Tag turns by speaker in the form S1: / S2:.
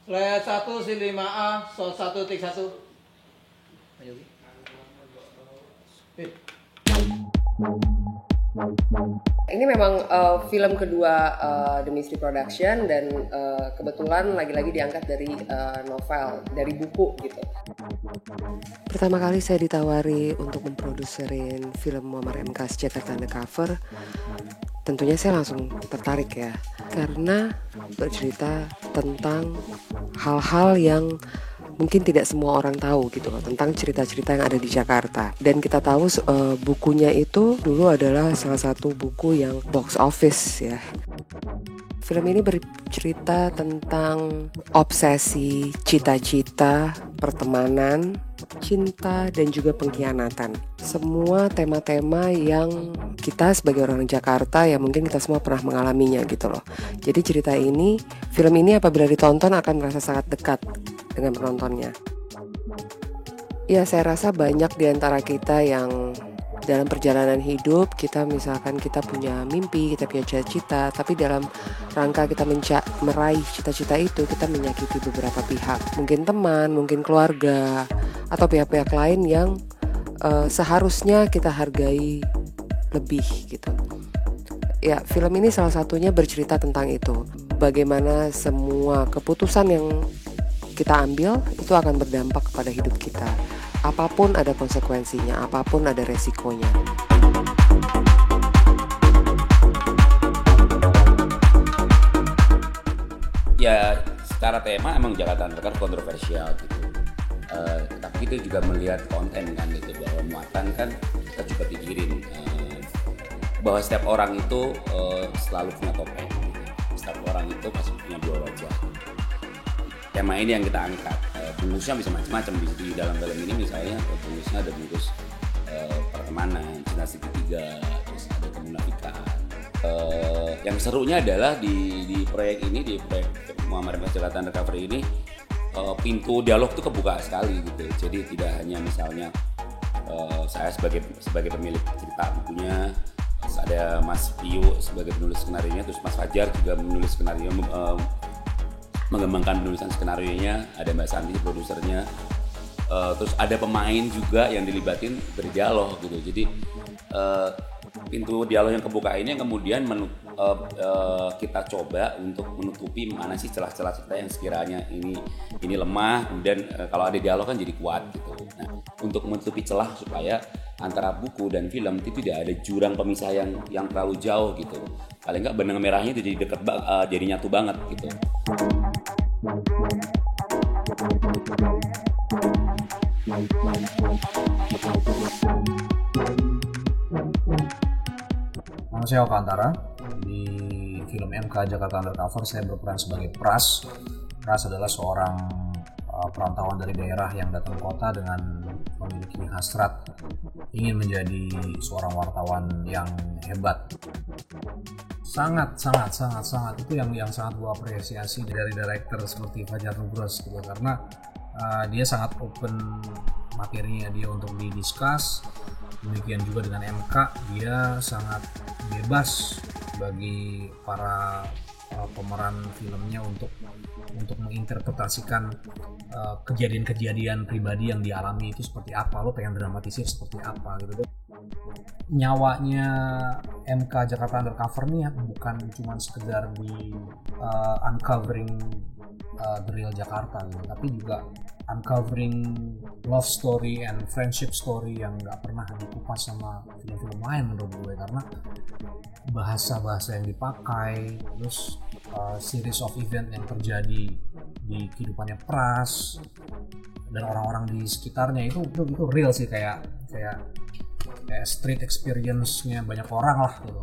S1: Layar 1 si 5A, shot 1 tik 1. Ayo.
S2: Ini memang film kedua The Mystery Production dan kebetulan lagi-lagi diangkat dari novel, dari buku gitu. Pertama kali saya ditawari untuk memproduserin film Muammar M.K's Jakarta Undercover, tentunya saya langsung tertarik ya, karena bercerita tentang hal-hal yang mungkin tidak semua orang tahu gitu loh, tentang cerita-cerita yang ada di Jakarta. Dan kita tahu bukunya itu dulu adalah salah satu buku yang box office ya. Film ini bercerita tentang obsesi, cita-cita, pertemanan, cinta, dan juga pengkhianatan. Semua tema-tema yang kita sebagai orang Jakarta ya mungkin kita semua pernah mengalaminya gitu loh. Jadi film ini apabila ditonton akan merasa sangat dekat dengan penontonnya. Ya, saya rasa banyak di antara kita yang dalam perjalanan hidup, misalkan kita punya mimpi, kita punya cita-cita, tapi dalam rangka kita meraih cita-cita itu, kita menyakiti beberapa pihak. Mungkin teman, mungkin keluarga, atau pihak-pihak lain yang seharusnya kita hargai lebih gitu. Ya, film ini salah satunya bercerita tentang itu. Bagaimana semua keputusan yang kita ambil itu akan berdampak kepada hidup kita. Apapun ada konsekuensinya, apapun ada resikonya.
S3: Ya, secara tema emang Jakarta Undercover kontroversial gitu. Tapi kita juga melihat konten kan gitu, bahwa muatan kan kita juga pikirin bahwa setiap orang itu selalu punya topeng gitu. Setiap orang itu pasti punya dua wajah. Tema ini yang kita angkat. Bungkusnya bisa macam-macam di dalam film ini, misalnya bungkusnya ada bungkus pertemanan, cinta segitiga, terus ada kemunafikan. Yang serunya adalah di proyek ini, di proyek Muammar M.K's Jakarta Undercover ini, pintu dialog itu kebuka sekali gitu. Jadi tidak hanya misalnya saya sebagai pemilik cerita bukunya, terus ada Mas Pio sebagai penulis skenarionya, terus Mas Fajar juga menulis skenario, mengembangkan penulisan skenarionya, ada Mbak Santi produsernya, terus ada pemain juga yang dilibatin berdialog gitu. Jadi pintu dialog yang kebuka ini yang kemudian kita coba untuk menutupi mana sih celah-celah cerita yang sekiranya ini lemah, kemudian kalau ada dialog kan jadi kuat gitu. Nah, untuk menutupi celah supaya antara buku dan film itu tidak ada jurang pemisah yang terlalu jauh gitu. Paling nggak benang merahnya itu jadi deket, jadi nyatu banget gitu.
S4: Nama saya Oka Antara. Di film MK Jakarta Undercover saya berperan sebagai Pras. Pras adalah seorang perantauan dari daerah yang datang ke kota dengan memiliki hasrat ingin menjadi seorang wartawan yang hebat. Sangat itu yang sangat gua apresiasi dari director seperti Fajar Nugros gitu, karena dia sangat open materinya dia untuk didiskus. Demikian juga dengan MK, dia sangat bebas bagi para pemeran filmnya untuk menginterpretasikan kejadian-kejadian pribadi yang dialami itu seperti apa, lo pengen dramatisir seperti apa gitu. Nyawanya MK Jakarta Undercover nih bukan cuma sekedar di uncovering the real Jakarta gitu, tapi juga uncovering love story and friendship story yang nggak pernah dikupas sama film-film lain menurut gue, karena bahasa-bahasa yang dipakai, terus series of event yang terjadi di kehidupannya Pras, dan orang-orang di sekitarnya itu real sih, kayak street experience-nya banyak orang lah gitu.